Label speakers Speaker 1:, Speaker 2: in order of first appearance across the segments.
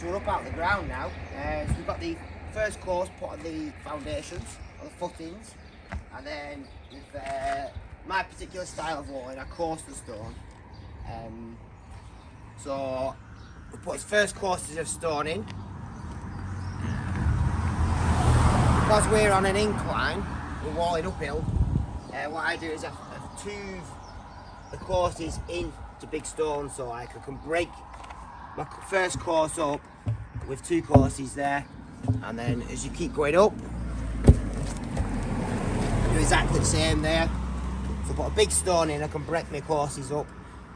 Speaker 1: So we're up out of the ground now. So we've got the first course put on the foundations, or the footings, and then with my particular style of walling, I course the stone. So we put his first courses of stone in. Because we're on an incline, we're walling uphill. What I do is I tube the courses into big stones so I can break my first course up with 2 courses there, and then as you keep going up, do exactly the same there. So put a big stone in, I can break my courses up,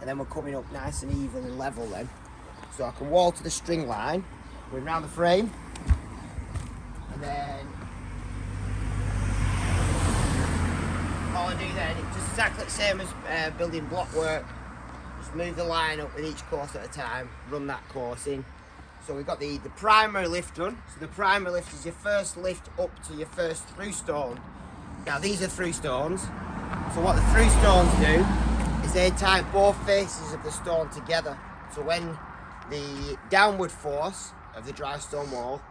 Speaker 1: and then we're coming up nice and even and level then. So I can wall to the string line, going round the frame, and then all I do then, it's just exactly the same as building block work. Just move the line up with each course at a time, run that course in. So we've got the primary lift done. So the primary lift is your first lift up to your first through stone. Now these are through stones. So what the through stones do is they tie both faces of the stone together. So when the downward force of the dry stone wall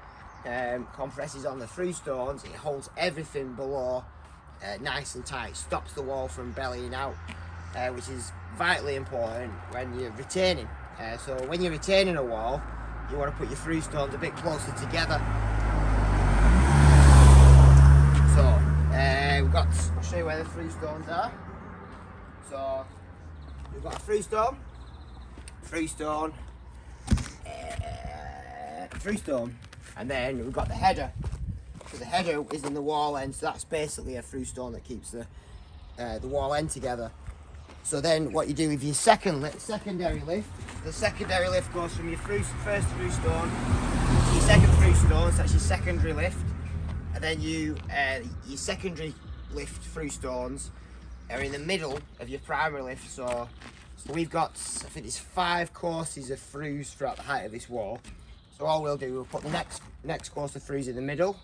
Speaker 1: compresses on the through stones, it holds everything below nice and tight, stops the wall from bellying out, which is vitally important when you're retaining. So when you're retaining a wall, you want to put your through stones a bit closer together. So we've got, I'll show you where the through stones are. So we've got a through stone, through stone, through stone, and then we've got the header. So the header is in the wall end, so that's basically a through stone that keeps the wall end together. So then what you do with your secondary lift, the secondary lift goes from your first through stone to your second through stone, so that's your secondary lift. And then your secondary lift through stones are in the middle of your primary lift. So we've got, I think it's 5 courses of throughs throughout the height of this wall. So all we'll do, we'll put the next course of throughs in the middle,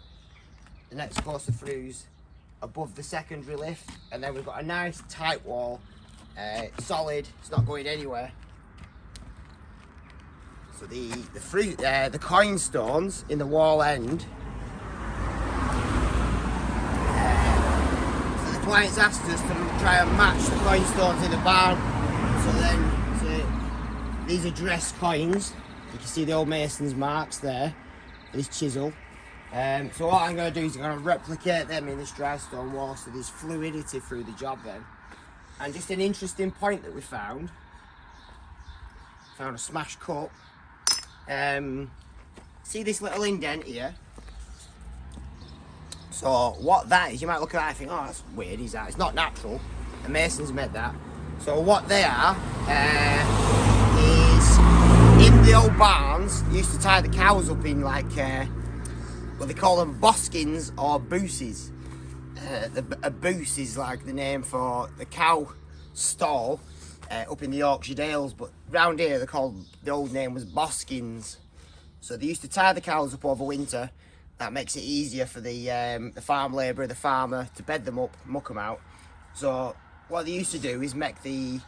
Speaker 1: the next course of throughs above the secondary lift, and then we've got a nice tight wall, solid, it's not going anywhere. So the coin stones in the wall end, so the clients asked us to try and match the coin stones in the barn. So these are dressed coins. You can see the old mason's marks there, his chisel. So what I'm going to do is I'm going to replicate them in this dry stone wall, so there's fluidity through the job then. And just an interesting point that we found a smashed cup. See this little indent here? So what that is, you might look at that and think, oh, that's weird, is that? It's not natural. The masons made that. So what they are is, in the old barns, they used to tie the cows up in like, well, they call them boskins or booses. A boose is like the name for the cow stall up in the Yorkshire Dales, but round here they're called, the old name was boskins. So they used to tie the cows up over winter. That makes it easier for the farm labourer, the farmer, to bed them up, muck them out. So what they used to do is make the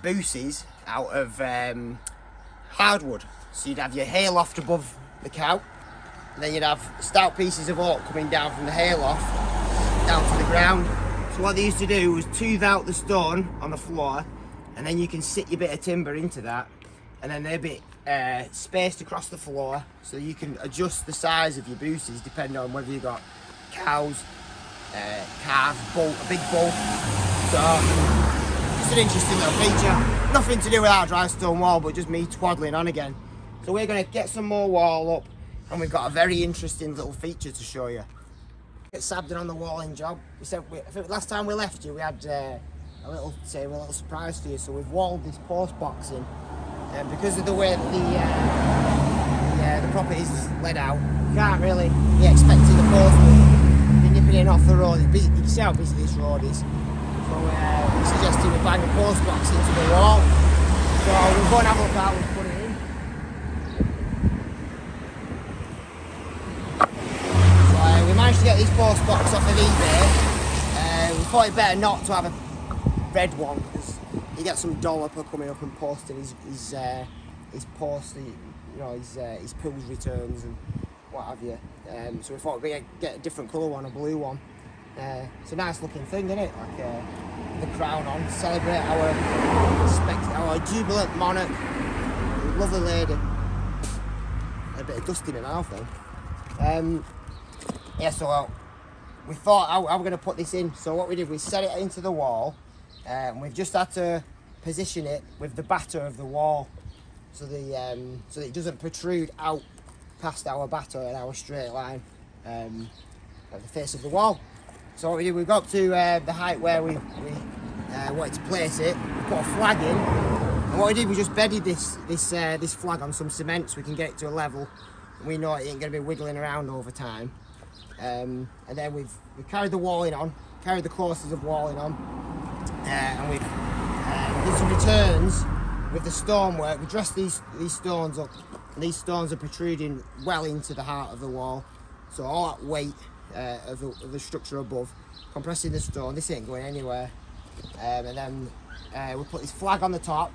Speaker 1: booses out of hardwood. So you'd have your hayloft above the cow, and then you'd have stout pieces of oak coming down from the hayloft down to the ground. So what they used to do was tooth out the stone on the floor, and then you can sit your bit of timber into that, and then they're a bit spaced across the floor, so you can adjust the size of your booses depending on whether you've got cows, calves, bull, a big bull. So just an interesting little feature. Nothing to do with our dry stone wall, but just me twaddling on again. So we're going to get some more wall up, and we've got a very interesting little feature to show you. Get Sabden on the walling job. We said, I think last time we left you, we had a little surprise for you. So we've walled this post box in, and because of the way that the property is laid out, you can't really be expecting the post to be nipping in off the road. It's busy, you can see how busy this road is. So we suggested we bang a post box into the wall. So we'll go and have a look at it and put it in. We managed to get this post box off of eBay. We thought it better not to have a red one, because you get some dolloper coming up and posting his post. you know, his pools returns and what have you. So we thought we'd get a different colour one, a blue one. It's a nice looking thing, isn't it? Like the crown on, celebrate our jubilant monarch, lovely lady. A bit of dust in her mouth then. Yeah, so we thought how we're going to put this in. So what we did, we set it into the wall, and we've just had to position it with the batter of the wall, so that it doesn't protrude out past our batter and our straight line at the face of the wall. So what we did, we got up to the height where we wanted to place it. We put a flag in, and what we did, we just bedded this flag on some cement so we can get it to a level. We know it ain't going to be wiggling around over time. And then we've carried the walling on, carried the courses of walling on, and we've did some returns with the stonework. We dressed these stones up, and these stones are protruding well into the heart of the wall. So all that weight of the structure above, compressing the stone, this ain't going anywhere. And then we put this flag on the top.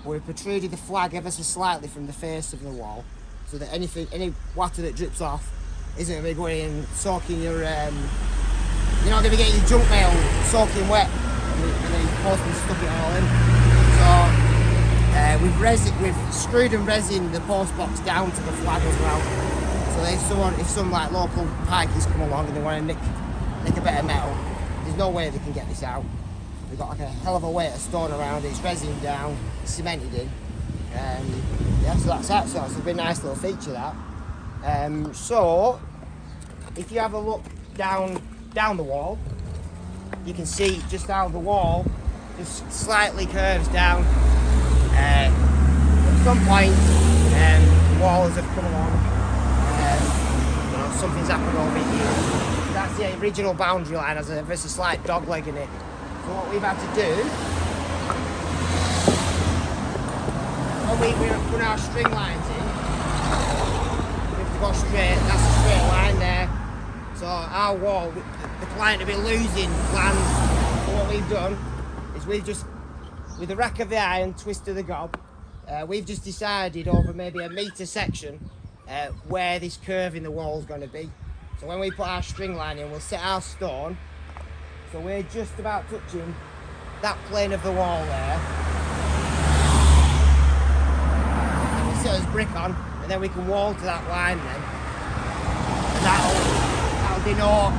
Speaker 1: We protruded the flag ever so slightly from the face of the wall, so that any water that drips off isn't going to be going and soaking your, you're not going to be getting your junk mail soaking wet, and then your postman stuck it all in. So we've screwed and resined the post box down to the flag as well. So if some like local pikers come along and they want to nick a bit of metal, there's no way they can get this out. We've got like a hell of a weight of stone around it. It's resined down, cemented in. Yeah, so that's that. So it's a really nice little feature, that. So if you have a look down the wall, you can see just how the wall just slightly curves down. At some point, the walls have come along. You know, something's happened over here. That's the original boundary line. There's a slight dog leg in it. So what we've had to do, when we put our string lines in, we have to go straight. That's a straight line there. So our wall, the client will be losing land. So what we've done is we've just, with the rack of the iron, twist of the gob, we've just decided over maybe a metre section where this curve in the wall is going to be. So when we put our string line in, we'll set our stone. So we're just about touching that plane of the wall there. And we'll set this brick on, and then we can wall to that line then. And that'll denote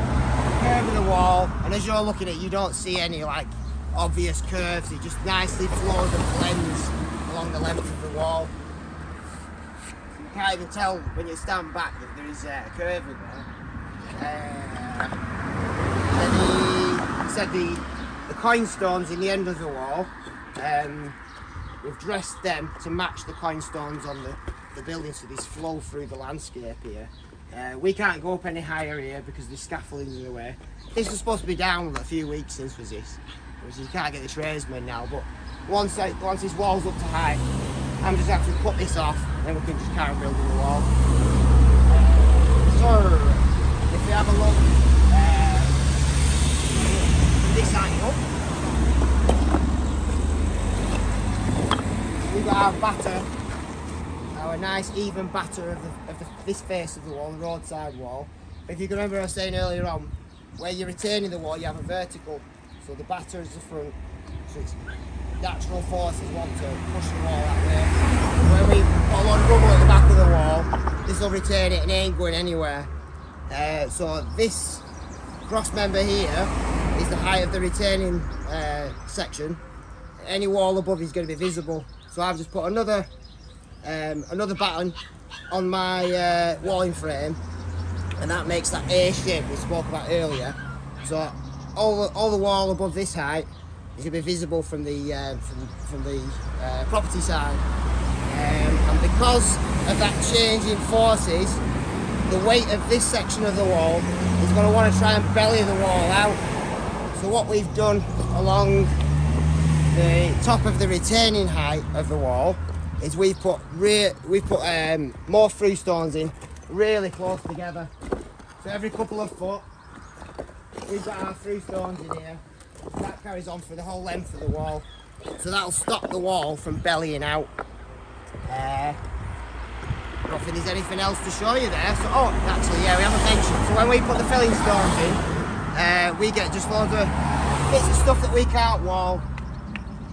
Speaker 1: the curve of the wall. And as you're looking at it, you don't see any like obvious curves. It just nicely flows and blends along the length of the wall. You can't even tell when you stand back that there is a curve in there. The coin stones in the end of the wall, we've dressed them to match the coin stones on the building, so these flow through the landscape here. We can't go up any higher here because the scaffolding's in the way. This was supposed to be down a few weeks since was this. Obviously you can't get the tradesmen now, but once this wall's up to height, I'm just having to cut this off, and then we can just carry on building the wall. So if we have a look, this side up, we've got our batter, our nice even batter of this face of the wall, the roadside wall. But if you can remember I was saying earlier on, where you're retaining the wall, you have a vertical, so the batter is the front, so it's natural forces want to push the wall that way. When we put a lot of rubber at the back of the wall, this will retain it and it ain't going anywhere. So this cross member here is the height of the retaining section. Any wall above is going to be visible. So I've just put another batten on my walling frame, and that makes that A shape we spoke about earlier. So all the wall above this height is going to be visible from the property side. And because of that change in forces, the weight of this section of the wall is going to want to try and belly the wall out. So what we've done along the top of the retaining height of the wall is we've put more through stones in really close together. So every couple of foot we've got our through stones in here. That carries on for the whole length of the wall. So that'll stop the wall from bellying out. I don't think there's anything else to show you there. So, oh, actually, yeah, we haven't mentioned. So when we put the filling stones in, we get just loads of bits of stuff that we can't wall.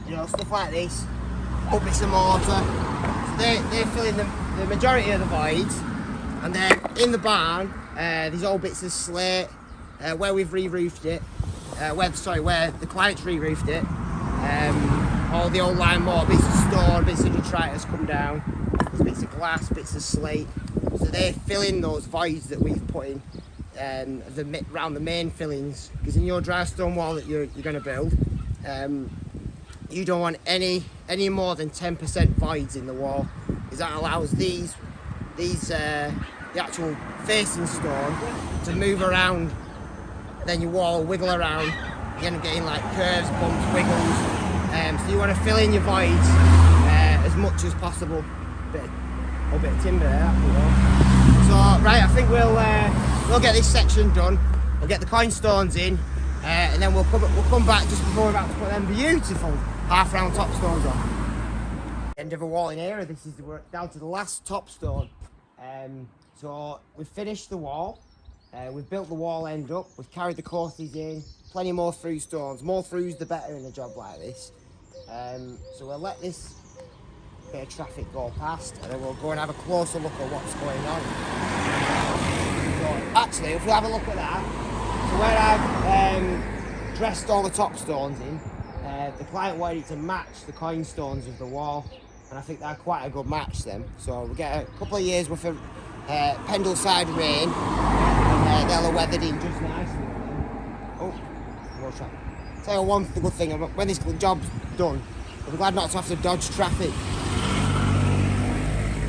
Speaker 1: You know, stuff like this. Up bits of mortar. So they're filling the majority of the voids. And then in the barn, these old bits of slate, where we've re-roofed it. Where the client's re-roofed it. All the old lime mortar, bits of stone, bits of detritus come down. There's bits of glass, bits of slate. So they fill in those voids that we've put in around the main fillings. Because in your dry stone wall that you're going to build, you don't want any more than 10% voids in the wall. Because that allows the actual facing stone to move around. Then your wall will wiggle around. You're going to get in like curves, bumps, wiggles. So you want to fill in your voids as much as possible. A bit of timber there. So right, I think we'll get this section done. We'll get the coin stones in, and then we'll come back just before we're about to put them beautiful half-round top stones on. End of a wall in here. This is we're down to the last top stone. So we've finished the wall. We've built the wall end up. We've carried the courses in. Plenty more through stones. More throughs the better in a job like this. So we'll let this bit of traffic go past, and then we'll go and have a closer look at what's going on. So actually, if we have a look at that, so where I've dressed all the top stones in, the client wanted it to match the coin stones of the wall, and I think they're quite a good match then. So we'll get a couple of years worth of Pendleside rain, and they'll have weathered in just nicely. Oh, more traffic. Tell you one good thing, when this job's done, I'll be glad not to have to dodge traffic.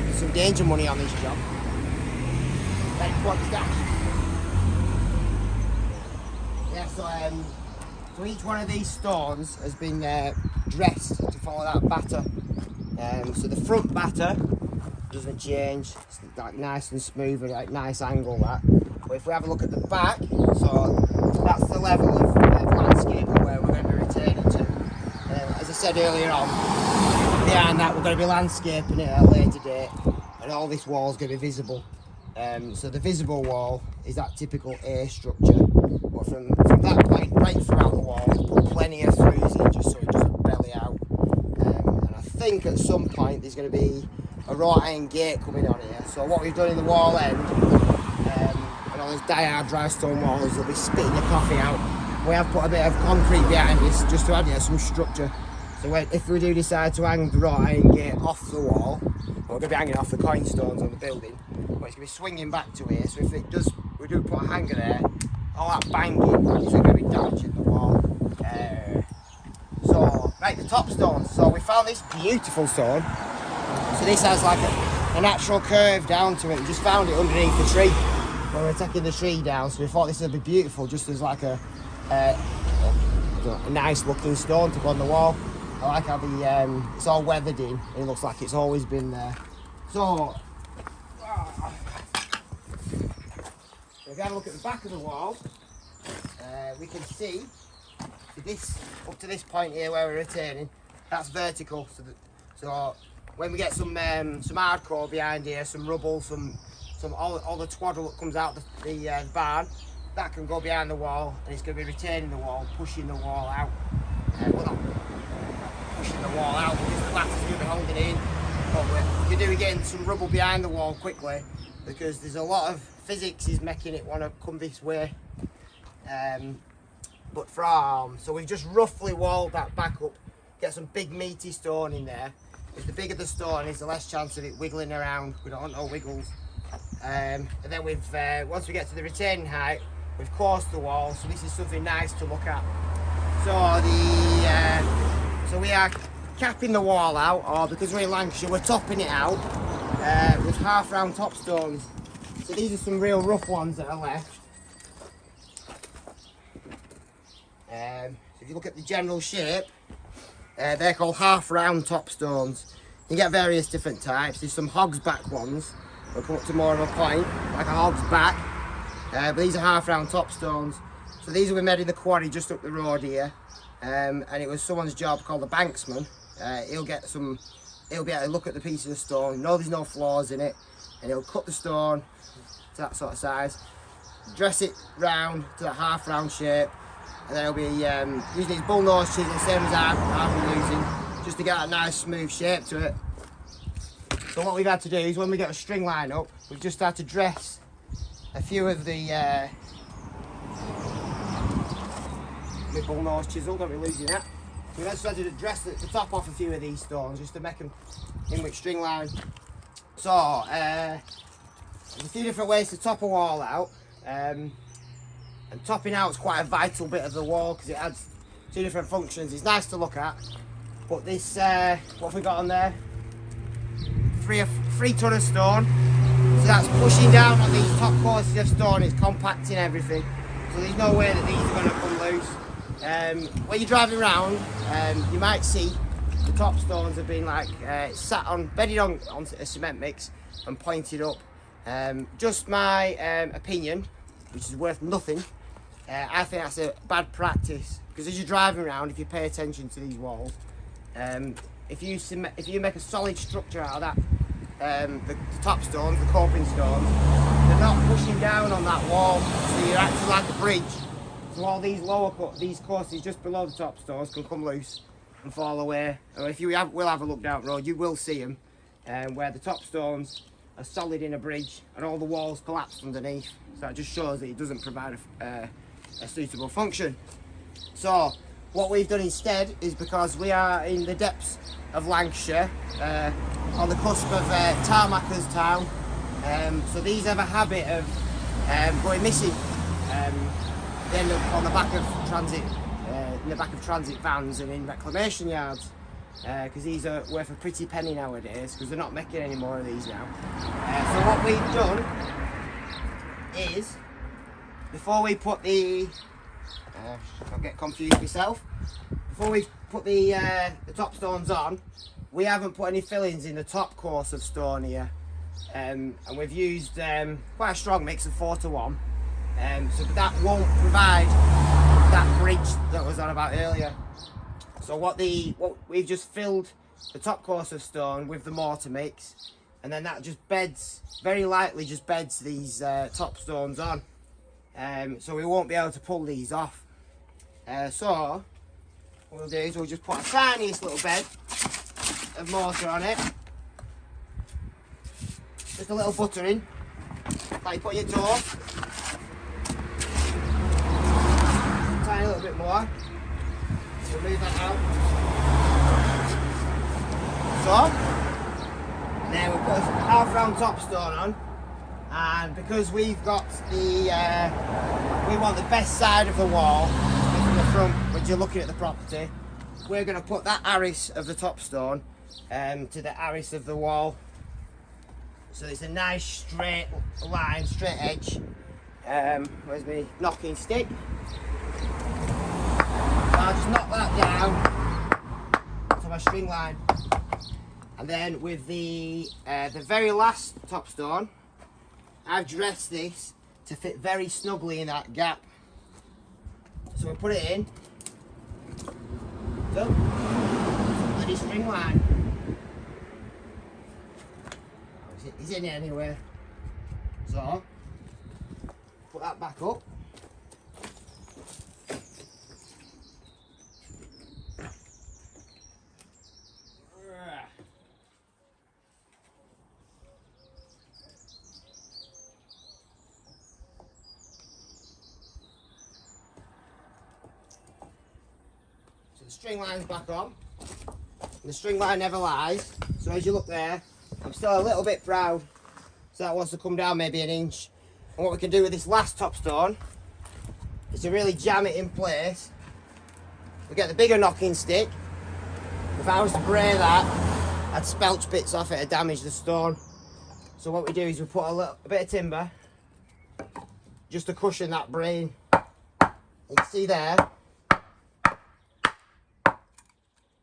Speaker 1: There's some danger money on this job. Like what's that? Yeah, so each one of these stones has been dressed to follow that batter. So the front batter doesn't change. It's like nice and smooth and like nice angle that. But if we have a look at the back, so that's the level of landscape where we're going to be returning to. As I said earlier on, behind that we're going to be landscaping it at a later date, and all this wall is going to be visible. So the visible wall is that typical A structure, but from that point right throughout the wall, we'll put plenty of throughs in just so it doesn't belly out. And I think at some point there's going to be a wrought iron gate coming on here. So what we've done in the wall end, and all those die-hard dry stone walls will be spitting the coffee out. We have put a bit of concrete behind this just to add some structure. So if we do decide to hang the wrought iron gate off the wall, we're going to be hanging off the coin stones on the building, but it's going to be swinging back to here. So if we do put a hanger there, all that banging is going to be damaging the wall. So right, the top stones. So we found this beautiful stone. So this has like a natural curve down to it. We just found it underneath the tree when we were taking the tree down. So we thought this would be beautiful, just as like a nice looking stone to go on the wall. I like how it's all weathered in, and it looks like it's always been there. So if we have a look at the back of the wall, we can see this up to this point here where we're returning. That's vertical. So when we get some hardcore behind here, some rubble, some all the twaddle that comes out the barn, that can go behind the wall, and it's going to be retaining the wall, pushing the wall out. Well, not pushing the wall out, because the glass is going to be holding it in. But you're getting some rubble behind the wall quickly, because there's a lot of physics is making it want to come this way. So we've just roughly walled that back up, get some big meaty stone in there. Because the bigger the stone is, the less chance of it wiggling around. We don't want no wiggles. And then once we get to the retaining height, we've coursed the wall, so this is something nice to look at. So we are capping the wall out, or because we're in Lancashire, we're topping it out with half-round top stones. So these are some real rough ones that are left. So if you look at the general shape, they're called half-round top stones. You get various different types. There's some hog's back ones. We'll come up to more of a point, like a hog's back. But these are half-round top stones. So these will be made in the quarry just up the road here. And it was someone's job called the banksman. He'll be able to look at the piece of stone, know there's no flaws in it, and it'll cut the stone to that sort of size, dress it round to that half round shape, and then it'll be using these bull nose chisel, same as I've been using, just to get that nice smooth shape to it. So what we've had to do is when we get a string line up, we've just had to dress a few of the bull nose chisel, don't be losing that. We've just had to dress the top off a few of these stones just to make them in with string line. So there's a few different ways to top a wall out, and topping out is quite a vital bit of the wall because it adds two different functions. It's nice to look at, but this what have we got on there? 3 ton of stone, so that's pushing down on these top courses of stone. It's compacting everything, so there's no way that these are going to come loose. When you're driving around, you might see the top stones have been like sat on, bedded on a cement mix and pointed up. Just my opinion, which is worth nothing. I think that's a bad practice because as you're driving around, if you pay attention to these walls, if you make a solid structure out of that, the top stones, the coping stones, they're not pushing down on that wall, so you're acting like a bridge. So all these these courses just below the top stones can come loose and fall away. And if you will have a look down the road, you will see them where the top stones are solid in a bridge and all the walls collapsed underneath. So it just shows that it doesn't provide a suitable function. So what we've done instead is, because we are in the depths of Lancashire, on the cusp of Tarmackers town, so these have a habit of going missing. They end up on the back of transit, in the back of transit vans and in reclamation yards, because these are worth a pretty penny nowadays because they're not making any more of these now. So what we've done is, before we put the I'll get confused myself. Before we put the top stones on, we haven't put any fillings in the top course of stone here, and we've used quite a strong mix of 4:1, so that won't provide that bridge that I was on about earlier. So what we've just filled the top course of stone with the mortar mix, and then that just beds, very lightly just beds these top stones on, so we won't be able to pull these off. So what we'll do is we'll just put a tiniest little bed of mortar on it, just a little buttering like you put your toast, a tiny little bit more. We'll move that out. So, and then we'll put a half round top stone on, and because we've got the we want the best side of the wall from the front when you're looking at the property, we're going to put that arris of the top stone to the arris of the wall, so it's a nice straight line, straight edge. Where's my knocking stick? I'll just knock that down to my string line, and then with the very last top stone, I've dressed this to fit very snugly in that gap. So we'll put it in. So, bloody string line. He's in anyway. So, put that back up. The string line's back on. The string line never lies, so as you look there, I'm still a little bit proud, so that wants to come down maybe an inch. And what we can do with this last top stone is to really jam it in place. We get the bigger knocking stick. If I was to bray that, I'd spelch bits off it and damage the stone. So what we do is we put a bit of timber just to cushion that brain. You can see there.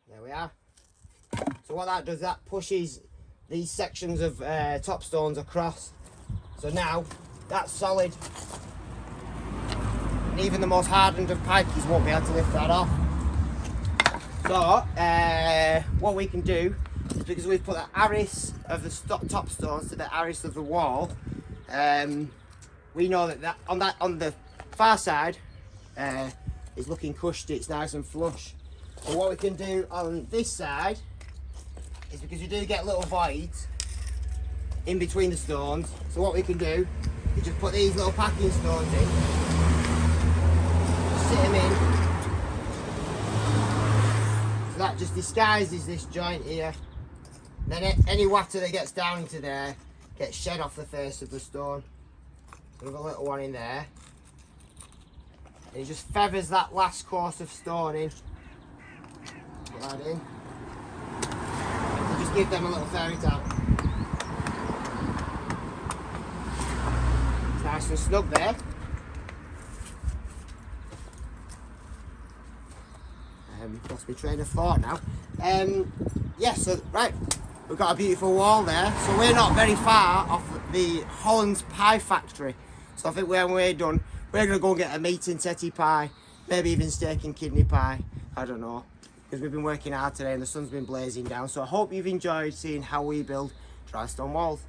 Speaker 1: There we are. So what that does, that pushes these sections of top stones across. So now that's solid. And even the most hardened of pikeys won't be able to lift that off. So what we can do is because we've put the arris of the top stones to the arris of the wall. We know that on the far side is looking cushy, it's nice and flush. But what we can do on this side is, because you do get little voids in between the stones, so what we can do is just put these little packing stones in, sit them in, so that just disguises this joint here. Then any water that gets down into there gets shed off the face of the stone. So we've got a little one in there, and it just feathers that last course of stone in. Put that in. And just give them a little fairy tale. It's nice and snug there. Lost my train of thought now. Yeah, so right, we've got a beautiful wall there. So we're not very far off the Holland's pie factory. So I think when we're done, we're going to go and get a meat and tetty pie, maybe even steak and kidney pie. I don't know, because we've been working hard today and the sun's been blazing down. So I hope you've enjoyed seeing how we build dry stone walls.